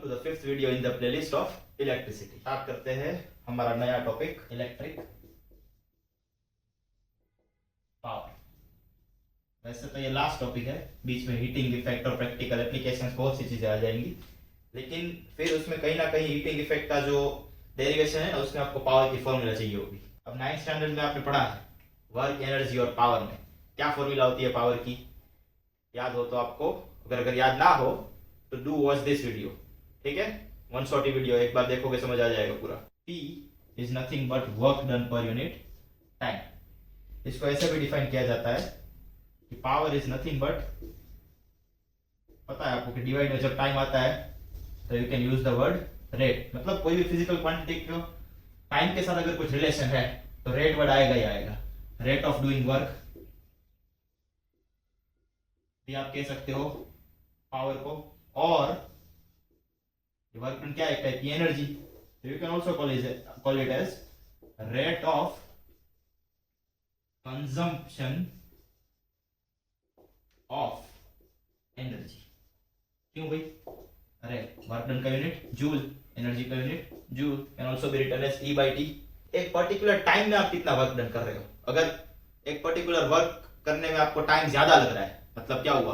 To the fifth video in the playlist of electricity. Start करते हैं हमारा नया टॉपिक इलेक्ट्रिक पावर। वैसे तो ये लास्ट टॉपिक है, बीच में हीटिंग इफेक्ट और प्रैक्टिकल एप्लीकेशंस बहुत सी चीजें आ जाएंगी, लेकिन फिर उसमें कहीं ना कहीं हीटिंग इफेक्ट का जो डेरिवेशन है उसमें आपको पावर की फॉर्मूला चाहिए होगी। अब 9th स्टैंडर्ड में आपने पढ़ा है वर्क, एनर्जी और पावर में क्या फॉर्मूला होती है पावर की, याद हो तो आपको, अगर याद ना हो तो डू वॉच दिस वीडियो, ठीक है। 1 शॉर्टी वीडियो एक बार देखोगे समझ आ जाएगा पूरा। P is nothing but work done per unit time. इसको ऐसे भी डिफाइन किया जाता है कि पावर इज नथिंग बट, पता है आपको कि डिवाइड में जब टाइम आता है तो you can use the word rate. मतलब कोई भी फिजिकल क्वांटिटी को टाइम के साथ अगर कुछ रिलेशन है तो रेट वर्ड आएगा ही आएगा। रेट ऑफ डूइंग वर्क भी आप कह सकते हो पावर को, और वर्क डन क्या है, एक टाइप की एनर्जी, तो you can also call it as rate of consumption of energy. क्यों भाई, अरे वर्क डन का यूनिट जूल, एनर्जी का unit joule, can also be written as E/T। एक पर्टिकुलर टाइम में आप कितना वर्क डन कर रहे हो, अगर एक पर्टिकुलर वर्क करने में आपको टाइम ज्यादा लग रहा है मतलब क्या हुआ,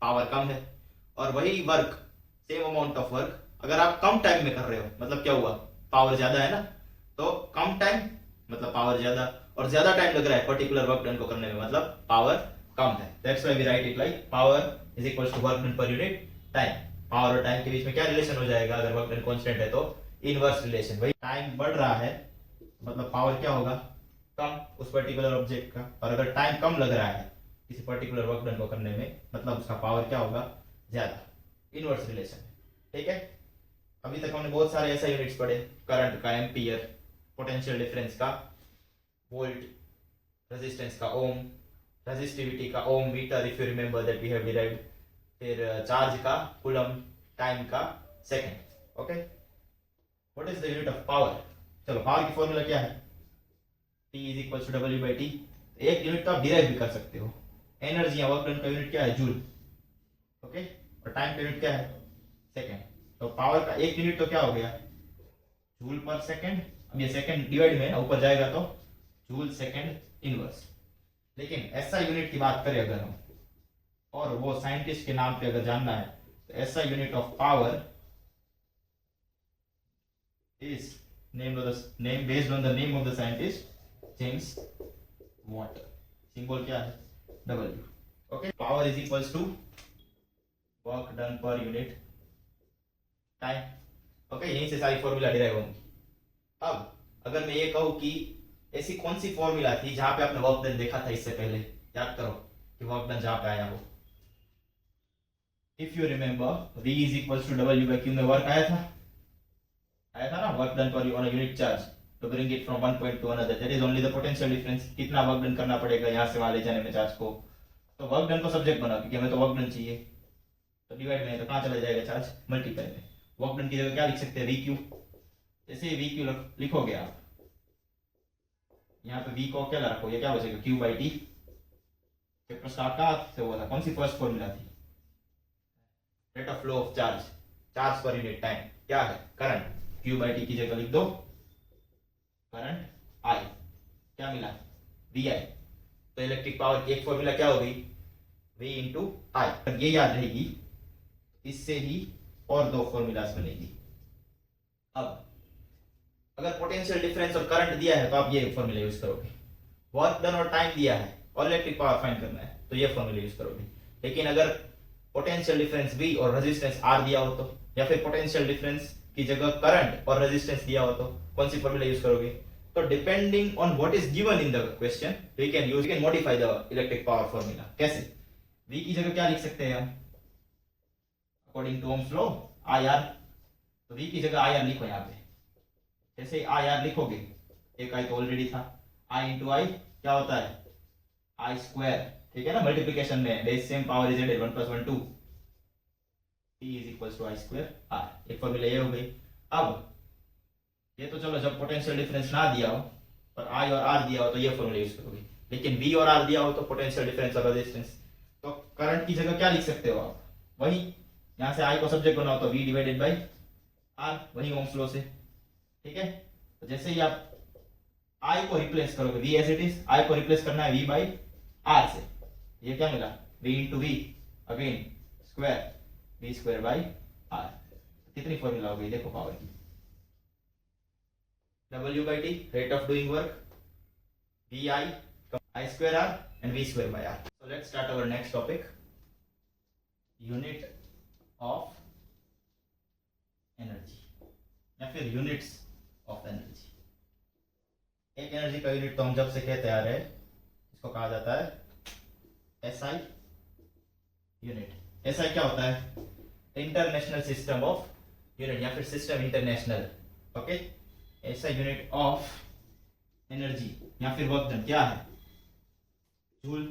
पावर कम है। और वही work, same amount of work अगर आप कम टाइम में कर रहे हो मतलब क्या हुआ, पावर ज्यादा है ना। तो कम टाइम मतलब पावर ज्यादा, और ज्यादा टाइम लग रहा है पर्टिकुलर वर्क डन को करने में मतलब पावर कम है। That's why we write it like power is equals to work done per unit time. Power और टाइम के बीच में क्या रिलेशन हो जाएगा, अगर वर्क डन कांस्टेंट है तो इनवर्स रिलेशन। भाई टाइम बढ़ रहा है मतलब पावर क्या होगा, कम उस पर्टिकुलर ऑब्जेक्ट का, और अगर टाइम कम लग रहा है किसी पर्टिकुलर वर्क डन को करने में मतलब उसका पावर क्या होगा, ज्यादा। इनवर्स रिलेशन, ठीक है। अभी तक हमने बहुत सारे ऐसे यूनिट्स पढ़े, करंट का एम्पियर, पोटेंशियल डिफरेंस का वोल्ट, रेजिस्टेंस का ओम, रेजिस्टिविटी का ohm metre if you remember that we have derived, फिर चार्ज का कूलम, टाइम का second. Okay, what is the unit of power. चलो पावर की फॉर्मूला क्या है, P is equal to W/T। एक यूनिट तो आप डिराइव भी कर सकते हो। एनर्जी या वर्क डन का यूनिट क्या है, जूल, ओके, और टाइम का यूनिट क्या है, सेकंड। तो पावर का एक यूनिट तो क्या हो गया, जूल पर सेकंड। अब ये सेकंड डिवाइड में ऊपर जाएगा तो जूल सेकंड इनवर्स। लेकिन ऐसा यूनिट की बात करें अगर हम, और वो साइंटिस्ट के नाम पे अगर जानना है, तो ऐसा unit of power is name based on the name of the scientist James Watt. Symbol क्या है, W। Okay, power is equals to work done per unit time. Okay, यहीं से सारी फॉर्मूला डिराइव होंगी। अब अगर मैं ये कहूं कि ऐसी कौन सी फॉर्मूला थी जहां पे आपने वर्क डन देखा था इससे पहले, याद करो कि वर्क डन जहां पे आया हो। If you remember V is equals to W/Q में वर्क आया था ना, work done per on a unit charge to bring it from one point to another, that is only the potential difference. कितना work done करना पड़ेगा यहां से वहां ले जाने में चार्ज को, तो वर्क डन को सब्जेक्ट बनाओ क्योंकि हमें तो वर्क डन चाहिए, तो डिवाइड में तो कहां चला जाएगा चार्ज, मल्टीप्लाई में। वर्क डन की जगह क्या लिख सकते हैं, VQ। जैसे VQ लिखोगे आप, यहाँ पे V को क्या रखो, ये क्या हो जाएगा, Q/T। चैप्टर स्टार्ट कहाँ से हुआ था, कौन सी फर्स्ट फॉर्मूला थी, rate of flow of charge, charge पर यूनिट टाइम क्या है, करंट। Q/T की जगह लिख दो करंट I, क्या मिला, VI। तो इलेक्ट्रिक पावर की एक फॉर्मूला क्या हो गई, V इंटू I। ये याद रहेगी, इससे ही और दो फॉर्मूलास बनेगी। अब अगर पोटेंशियल डिफरेंस और करंट दिया है तो आप ये फॉर्मूला यूज करोगे। वर्क डन और टाइम दिया है और इलेक्ट्रिक पावर फाइंड करना है तो ये फॉर्मूला यूज करोगे। लेकिन अगर पोटेंशियल डिफरेंस V और रेजिस्टेंस R दिया हो तो, या फिर पोटेंशियल डिफरेंस की जगह करंट और रेजिस्टेंस दिया हो तो कौन सी फॉर्मूला यूज करोगे। तो depending on what is given in the question we can modify the electric power formula. कैसे, V की जगह क्या लिख सकते हैं हम, according to Ohm's law IR। तो V की जगह IR लिखो यहाँ पे। जैसे IR लिखोगे, एक I तो ऑलरेडी था, I इंटू I क्या होता है, I स्क्वायर, ठीक है ना। मल्टीप्लिकेशन में base same power is added, 1 + 1 2, P is equals to I square R। एक फॉर्मूला ये हो गई। अब ये तो चलो जब पोटेंशियल डिफरेंस ना दिया हो और I और R दिया हो तो ये फॉर्मूला यूज करोगे, लेकिन V और R दिया हो तो पोटेंशियल डिफरेंस और रेजिस्टेंस। तो करंट की जगह क्या लिख सकते हो आप, वही यहाँ से I को सब्जेक्ट बनाओ तो V/I आर, वही ओम्स लॉ से, ठीक है। तो जैसे ही आप आई को रिप्लेस करोगे, वी एज इट इज, आई को रिप्लेस करना है वी बाई आर से, ये क्या मिला, V into V again square, V square by R. कितनी फॉर्मूला हो गई देखो पावर की, W by T, rate of doing work, VI, I square R and V square by R. So let's start our next topic, unit of energy या फिर units of energy। एक energy का unit तो हम जब से कहते आ रहे हैं, इसको कहा जाता है SI यूनिट। SI क्या होता है, इंटरनेशनल सिस्टम ऑफ यूनिट या फिर system international, okay. SI unit of energy या फिर वर्क डन क्या है, जूल।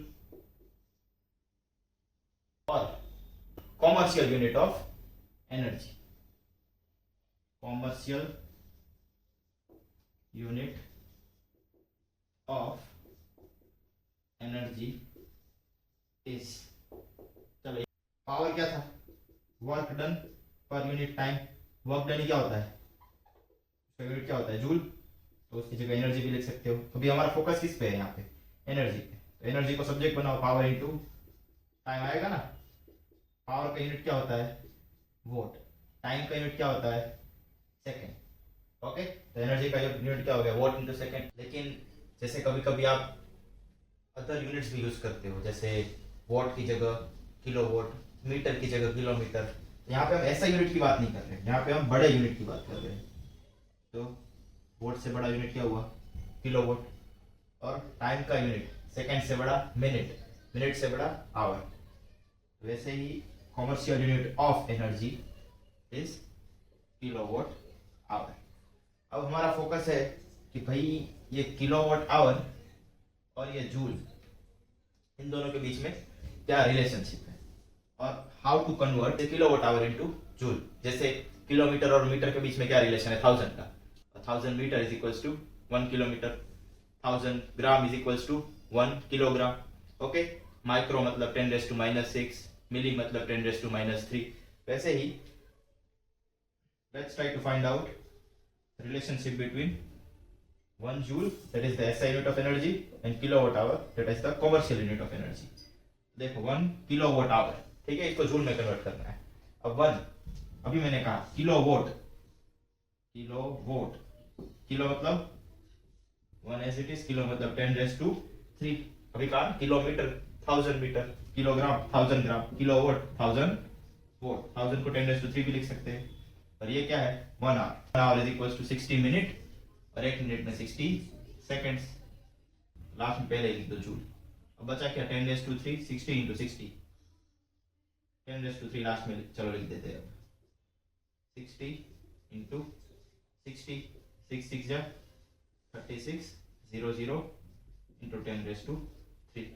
और commercial unit of energy, commercial unit of energy is, चलो पावर क्या था, work done per unit time. Work done क्या होता है, उसका यूनिट क्या होता है, जूल, तो उसकी जगह एनर्जी भी लिख सकते हो। तो भी हमारा फोकस किस पे है यहाँ पे, एनर्जी पे। तो एनर्जी को सब्जेक्ट बनाओ, पावर इनटू टाइम आएगा ना। पावर का यूनिट क्या होता है, वोट। टाइम का यूनिट क्या होता है, सेकेंड, ओके। तो एनर्जी का यूनिट क्या हो गया, वोट इनटू सेकेंड। लेकिन जैसे कभी कभी आप अदर यूनिट्स भी यूज करते हो, जैसे वोट की जगह किलो वोट, मीटर की जगह किलोमीटर। यहाँ पे हम ऐसा यूनिट की बात नहीं कर रहे, यहाँ पे हम बड़े यूनिट की बात कर रहे हैं। तो वोट से बड़ा यूनिट क्या हुआ, किलो वोट। और टाइम का यूनिट सेकंड से बड़ा मिनट, मिनट से बड़ा आवर। वैसे ही commercial unit of energy is kilowatt hour. अब हमारा फोकस है कि भाई ये किलोवाट आवर और ये जूल, इन दोनों के बीच में क्या रिलेशनशिप है, और how to convert the kilowatt hour into joule. जैसे किलोमीटर और मीटर के बीच में क्या रिलेशन है, 1000 का। 1000 metre is equals to 1 kilometre, 1000 gram is equals to 1 kilogram, okay. Micro मतलब 10⁻⁻⁶, मिली मतलब 10⁻⁻3। वैसे ही let's try to find out relationship between 1 joule, that is the SI unit of energy, and kilowatt hour, that is the commercial unit of energy. देखो 1 kilowatt our, ठीक है, इसको joule में convert करना है। अब 1, अभी मैंने कहा किलोवाट, किलोवाट, किलो मतलब 1 एज इट इज, किलो मतलब 10⁻3। अभी कहा किलोमीटर 1000 मीटर, किलोग्राम 1000 ग्राम, किलोवाट 1000 वोट। 1000 को 10⁻3 भी लिख सकते हैं। और ये क्या है, 1 hour. 1 hour is equals to 60 minute, और 1 मिनट में 60 सेकंड्स। लास्ट में पहले लिख दो जूल। अब बचा क्या, 10⁻3, 60 इंटू 60, 10⁻3 लास्ट में चलो लिख देते हैं। 60 इंटू 60, 6 6 जा 36, 0 0 इंटू 10⁻3।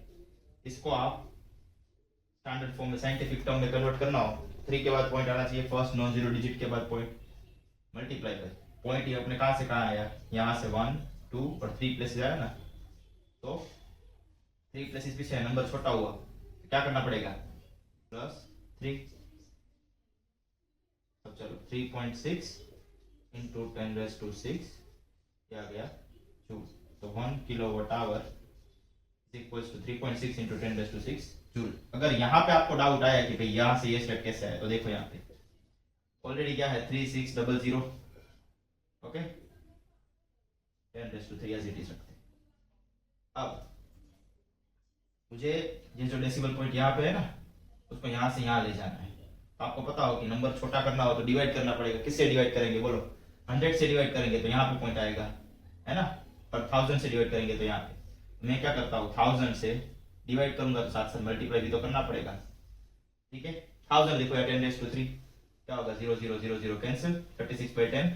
इसको आप स्टैंडर्ड फॉर्म में, साइंटिफिक टर्म में कन्वर्ट करना हो, 3 के बाद पॉइंट आना चाहिए, फर्स्ट नॉन जीरो डिजिट के बाद पॉइंट, मल्टीप्लाई कर। पॉइंट ये अपने कहाँ से कहाँ आया, यहाँ से 1 2 और 3 प्लस जाए ना, तो 3 प्लस इस पीछे नंबर छोटा हुआ, तो क्या करना पड़ेगा, +3। अब चलो 3.6 इंटू 10⁻6 क्या आ गया, जूल। तो 1 kilowatt hour is equals to 3.6 into 10⁻6 joule. अगर यहाँ पे आपको डाउट आया कि भाई यहाँ से ये स्टेप कैसे आया, तो देखो यहाँ पे ऑलरेडी क्या है, 3600, ओके, 10⁻3 एज इट इज रखते हैं। अब मुझे ये जो डेसिमल पॉइंट यहाँ पे है ना, उसको यहाँ से यहाँ ले जाना है। तो आपको पता हो कि नंबर छोटा करना हो तो डिवाइड करना पड़ेगा। किससे डिवाइड करेंगे बोलो, 100 से डिवाइड करेंगे तो यहाँ पे पॉइंट आएगा, है ना। पर 1000 से डिवाइड करेंगे तो यहाँ पे, मैं क्या करता हूँ, 1000 से डिवाइड करूंगा तो साथ साथ मल्टीप्लाई भी तो करना पड़ेगा, ठीक है। 1000 लिखो या 10⁻3, क्या होगा, 0 0 0 0 कैंसिल, 36/10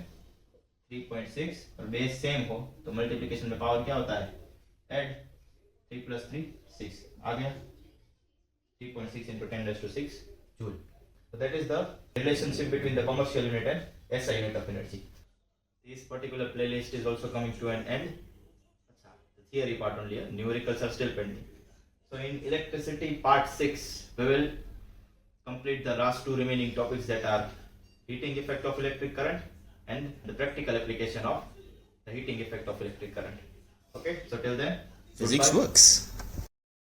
3.6, और बेस सेम हो तो मल्टीप्लिकेशन में पावर क्या होता है, ऐड 3 + 3 6 आ गया, 3.6 into 10⁻6 joule. So that is the relationship between the commercial unit and SI unit of energy. This particular playlist is also coming to an end. The theory part only, numericals are still pending. So in electricity part 6, we will complete the last 2 remaining topics, that are heating effect of electric current and the practical application of the heating effect of electric current. Okay, so till then, Physics goodbye. works.